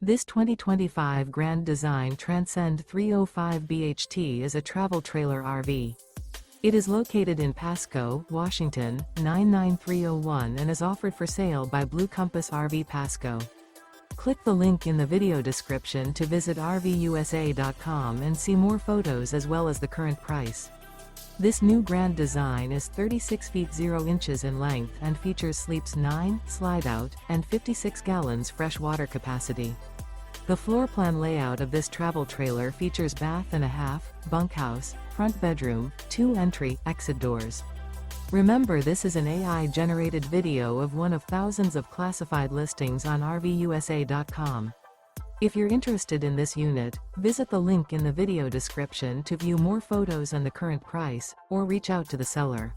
This 2025 Grand Design Transcend 305 BHT is a travel trailer RV. It is located in Pasco, Washington, 99301 and is offered for sale by Blue Compass RV Pasco. Click the link in the video description to visit RVUSA.com and see more photos as well as the current price. This new Grand Design is 36 feet 0 inches in length and features sleeps 9, Slideout, and 56 gallons fresh water capacity. The floor plan layout of this travel trailer features bath and a half, bunkhouse, front bedroom, 2 entry/exit doors. Remember, this is an AI-generated video of one of thousands of classified listings on RVUSA.com. If you're interested in this unit, visit the link in the video description to view more photos and the current price, or reach out to the seller.